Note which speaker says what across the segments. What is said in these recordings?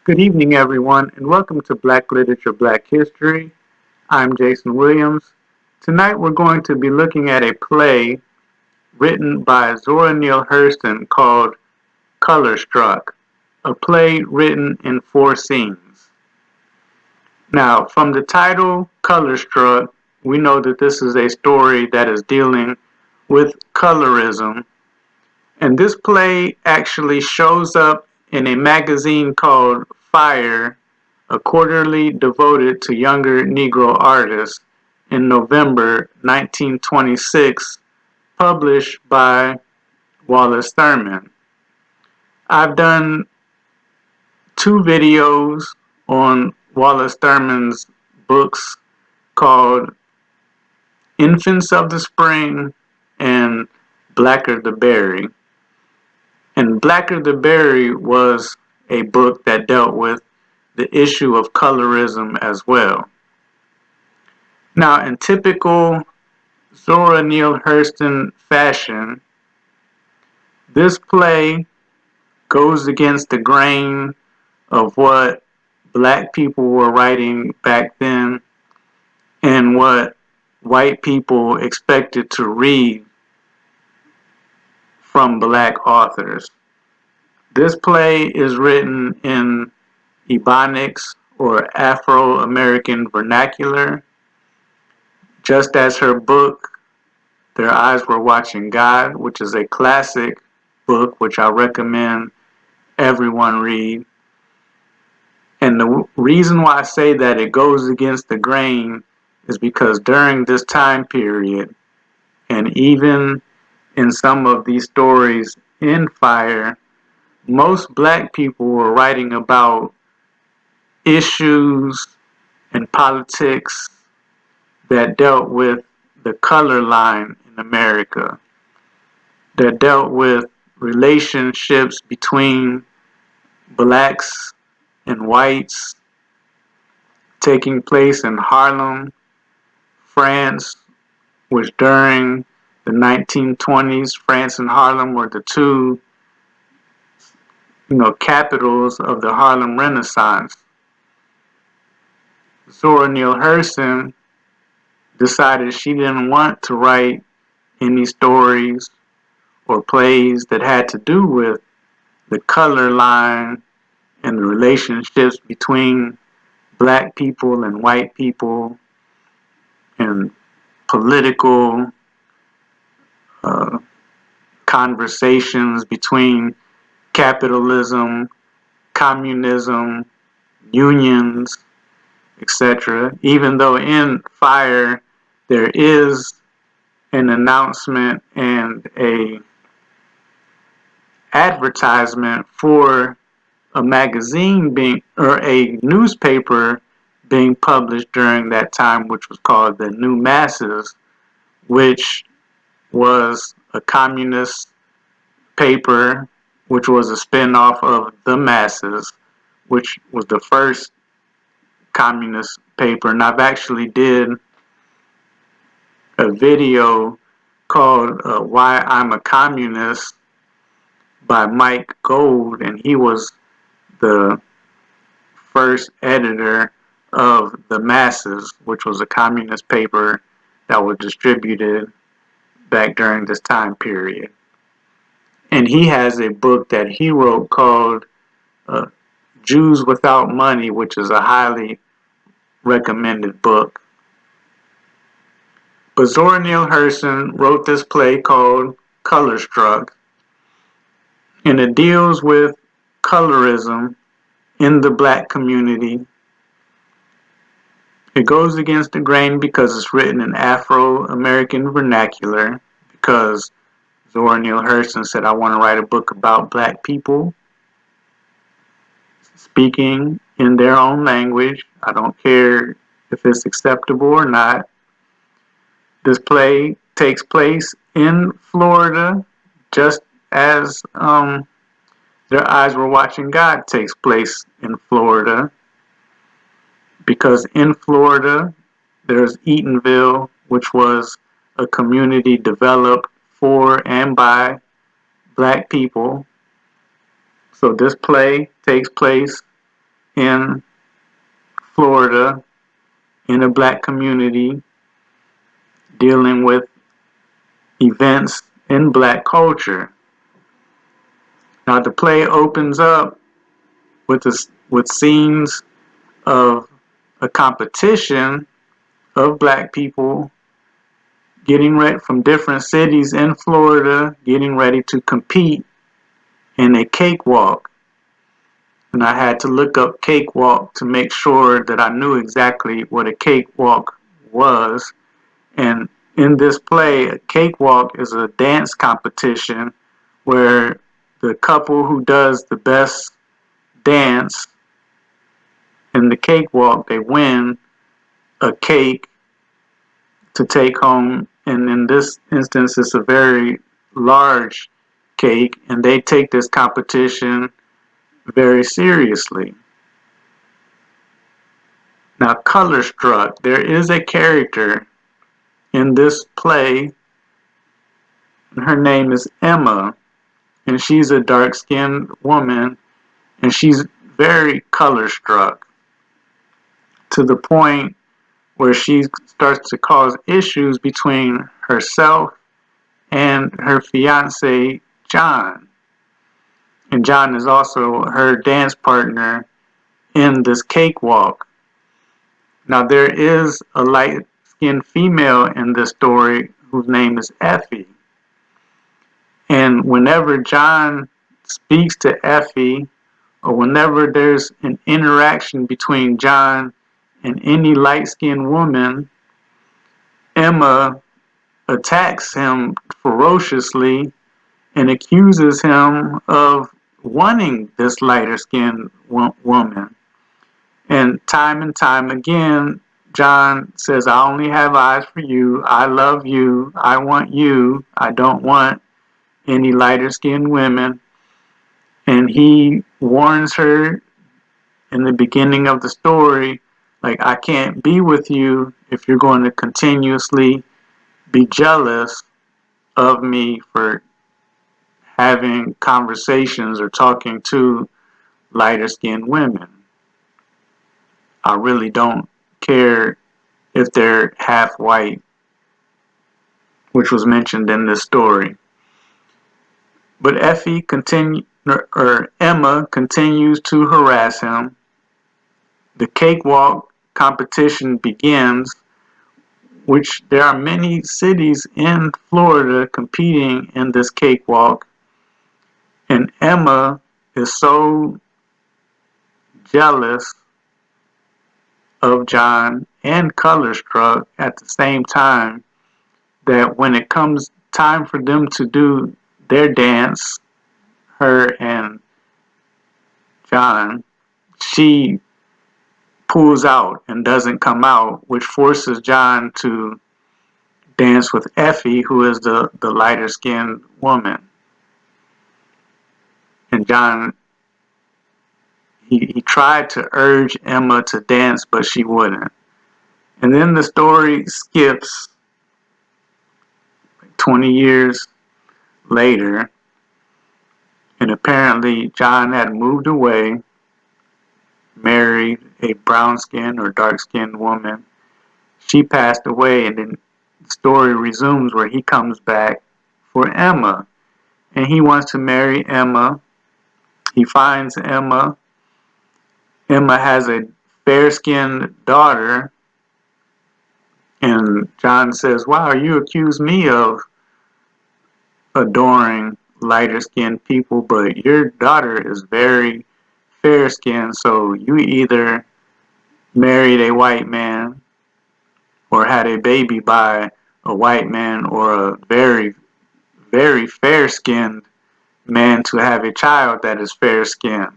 Speaker 1: Good evening, everyone, and welcome to Black Literature, Black History. I'm Jason Williams. Tonight we're going to be looking at a play written by Zora Neale Hurston called Color Struck, a play written in 4 scenes. Now, from the title Color Struck, we know that this is a story that is dealing with colorism, and this play actually shows up in a magazine called Fire, a quarterly devoted to younger Negro artists, in November 1926, published by Wallace Thurman. I've done 2 videos on Wallace Thurman's books called Infants of the Spring and Blacker the Berry. And Blacker the Berry was a book that dealt with the issue of colorism as well. Now, in typical Zora Neale Hurston fashion, this play goes against the grain of what black people were writing back then and what white people expected to read from black authors. This play is written in Ebonics or Afro-American vernacular. Just as her book, Their Eyes Were Watching God, which is a classic book which I recommend everyone read. And the reason why I say that it goes against the grain is because during this time period, and even in some of these stories in Fire, most black people were writing about issues and politics that dealt with the color line in America, that dealt with relationships between blacks and whites taking place in Harlem, France, which during the 1920s, France and Harlem were the two capitals of the Harlem Renaissance. Zora Neale Hurston decided she didn't want to write any stories or plays that had to do with the color line and the relationships between black people and white people and political conversations between capitalism, communism, unions, etc. Even though in Fire there is an announcement and a advertisement for a magazine or a newspaper being published during that time, which was called the New Masses, which was a communist paper, which was a spin-off of The Masses, which was the first communist paper. And I've actually did a video called Why I'm a Communist by Mike Gold, and he was the first editor of The Masses, which was a communist paper that was distributed back during this time period. And he has a book that he wrote called Jews Without Money, which is a highly recommended book. But Zora Neale Hurston wrote this play called Color Struck, and it deals with colorism in the black community. It goes against the grain because it's written in Afro-American vernacular, because Zora Neale Hurston said, I want to write a book about black people speaking in their own language. I don't care if it's acceptable or not. This play takes place in Florida, just as Their Eyes Were Watching God takes place in Florida, because in Florida there's Eatonville, which was a community developed for and by black people. So this play takes place in Florida in a black community dealing with events in black culture. Now the play opens up with scenes of a competition of black people getting ready from different cities in Florida, getting ready to compete in a cakewalk. And I had to look up cakewalk to make sure that I knew exactly what a cakewalk was. And in this play, a cakewalk is a dance competition where the couple who does the best dance in the cakewalk, they win a cake to take home. And in this instance, it's a very large cake, and they take this competition very seriously. Now, color struck, there is a character in this play, and her name is Emma, and she's a dark-skinned woman, and she's very color struck to the point where she starts to cause issues between herself and her fiance, John. And John is also her dance partner in this cakewalk. Now, there is a light-skinned female in this story whose name is Effie. And whenever John speaks to Effie, or whenever there's an interaction between John and any light-skinned woman, Emma attacks him ferociously and accuses him of wanting this lighter-skinned woman. And time again, John says, I only have eyes for you. I love you. I want you. I don't want any lighter-skinned women. And he warns her in the beginning of the story, like, I can't be with you if you're going to continuously be jealous of me for having conversations or talking to lighter-skinned women. I really don't care if they're half white, which was mentioned in this story. But Emma continues to harass him. The cakewalk competition begins, which there are many cities in Florida competing in this cakewalk. And Emma is so jealous of John and color struck at the same time that when it comes time for them to do their dance, her and John, she pulls out and doesn't come out, which forces John to dance with Effie, who is the lighter skinned woman. And John, he tried to urge Emma to dance, but she wouldn't. And then the story skips 20 years later, and apparently John had moved away, married a brown-skinned or dark-skinned woman. She passed away, and then the story resumes where he comes back for Emma, and he wants to marry Emma. He finds Emma. Emma has a fair-skinned daughter, and John says, wow, you accuse me of adoring lighter-skinned people, but your daughter is very fair-skinned, so you either married a white man or had a baby by a white man or a very, very fair-skinned man to have a child that is fair-skinned.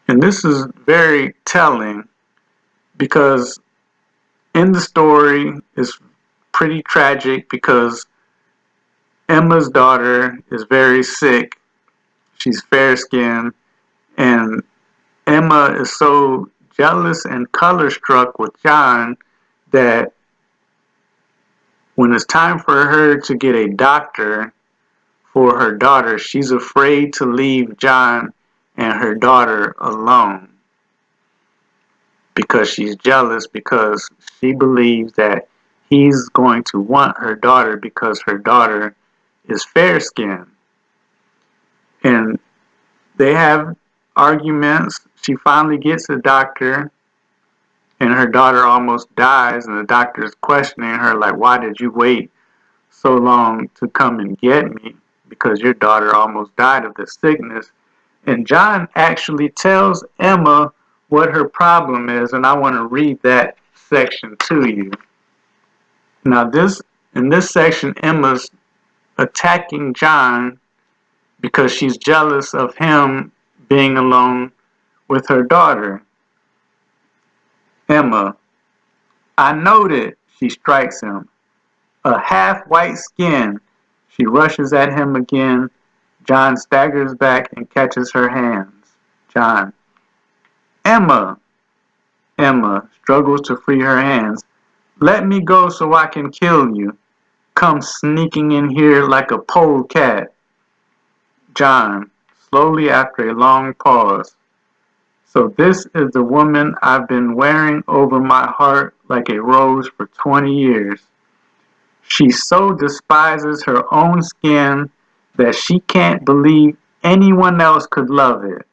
Speaker 1: And this is very telling because in the story it's pretty tragic because Emma's daughter is very sick. She's fair-skinned, and Emma is so jealous and color-struck with John that when it's time for her to get a doctor for her daughter, she's afraid to leave John and her daughter alone because she's jealous, because she believes that he's going to want her daughter because her daughter is fair-skinned. And they have arguments. She finally gets a doctor, and her daughter almost dies, and the doctor is questioning her, like, why did you wait so long to come and get me? Because your daughter almost died of this sickness. And John actually tells Emma what her problem is, and I want to read that section to you. Now, in this section, Emma's attacking John because she's jealous of him being alone with her daughter. Emma, I noted, she strikes him. A half-white skin. She rushes at him again. John staggers back and catches her hands. John, Emma. Emma struggles to free her hands. Let me go so I can kill you. Come sneaking in here like a polecat. John, slowly after a long pause. So this is the woman I've been wearing over my heart like a rose for 20 years. She so despises her own skin that she can't believe anyone else could love it.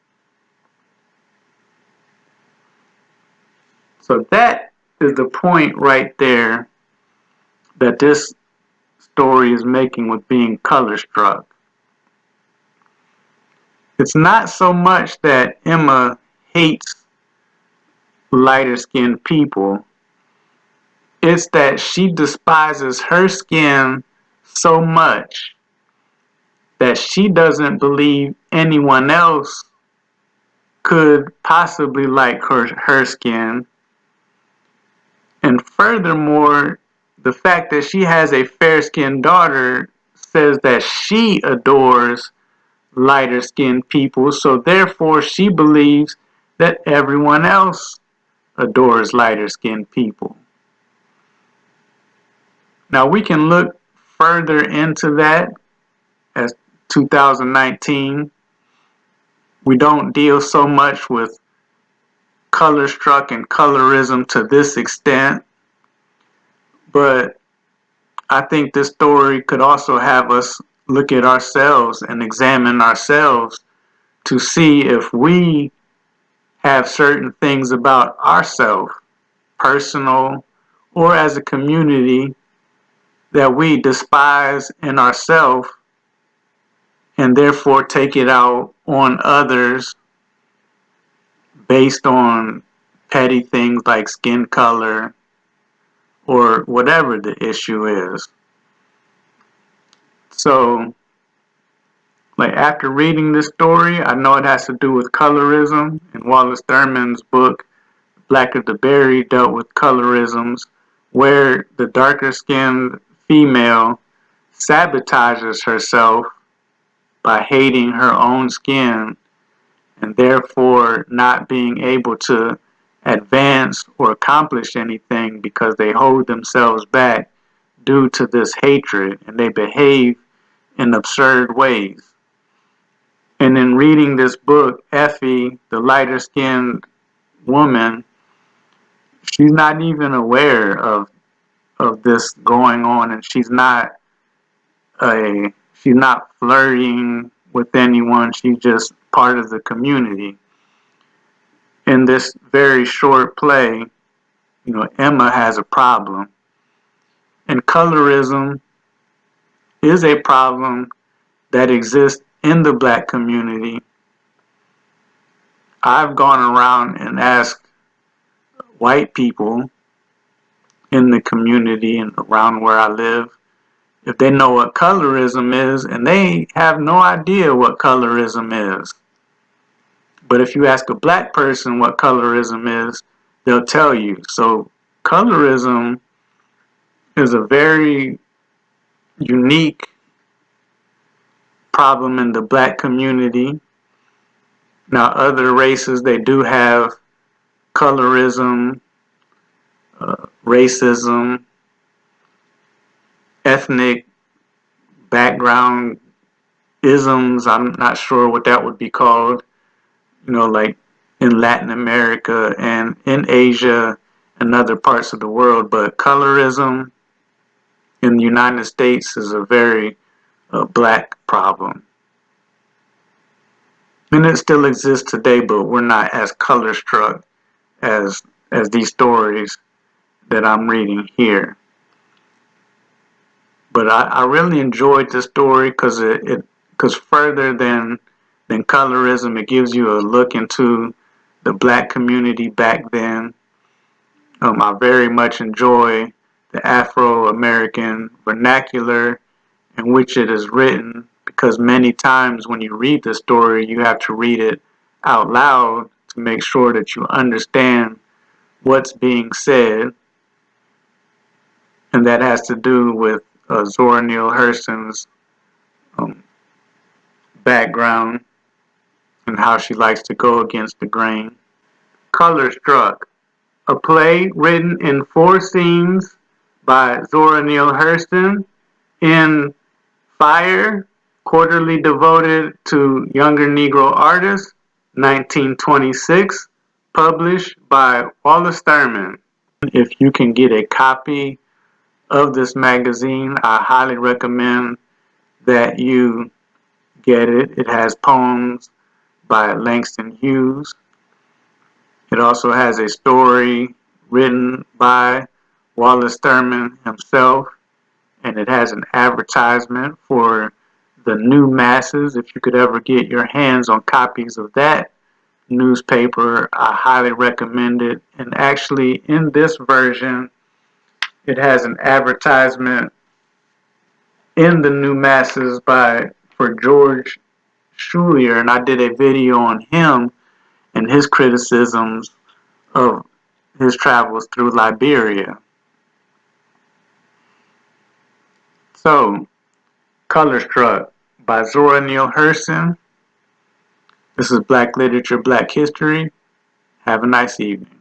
Speaker 1: So that is the point right there that this story is making with being color struck. It's not so much that Emma hates lighter skinned people, it's that she despises her skin so much that she doesn't believe anyone else could possibly like her skin. And furthermore, the fact that she has a fair-skinned daughter says that she adores lighter-skinned people, so therefore she believes that everyone else adores lighter-skinned people. Now we can look further into that as 2019. We don't deal so much with color struck and colorism to this extent, but I think this story could also have us look at ourselves and examine ourselves to see if we have certain things about ourselves, personal or as a community, that we despise in ourselves and therefore take it out on others based on petty things like skin color or whatever the issue is. So, like, after reading this story, I know it has to do with colorism, and Wallace Thurman's book, Black of the Berry, dealt with colorisms, where the darker skinned female sabotages herself by hating her own skin and therefore not being able to advance or accomplish anything because they hold themselves back due to this hatred, and they behave in absurd ways. And in reading this book, Effie, the lighter skinned woman, she's not even aware of this going on, and she's not flirting with anyone. She's just part of the community. In this very short play, Emma has a problem. And colorism is a problem that exists in the black community. I've gone around and asked white people in the community and around where I live if they know what colorism is, and they have no idea what colorism is. But if you ask a black person what colorism is, they'll tell you. So colorism is a very unique problem in the black community. Now, other races, they do have colorism, racism, ethnic background isms. I'm not sure what that would be called. like in Latin America and in Asia and other parts of the world. But colorism in the United States is a very black problem. And it still exists today, but we're not as color struck as these stories that I'm reading here. But I really enjoyed the story because further than colorism, it gives you a look into the black community back then. I very much enjoy the Afro-American vernacular in which it is written, because many times when you read the story, you have to read it out loud to make sure that you understand what's being said. And that has to do with Zora Neale Hurston's background and how she likes to go against the grain. Color Struck, a play written in 4 scenes by Zora Neale Hurston in Fire, quarterly devoted to younger Negro artists, 1926, published by Wallace Thurman. If you can get a copy of this magazine, I highly recommend that you get it. It has poems by Langston Hughes. It also has a story written by Wallace Thurman himself, and it has an advertisement for the New Masses. If you could ever get your hands on copies of that newspaper, I highly recommend it. And actually, in this version, it has an advertisement in the New Masses for George Schulier, and I did a video on him and his criticisms of his travels through Liberia. So, Color Struck by Zora Neale Hurston. This is Black Literature, Black History. Have a nice evening.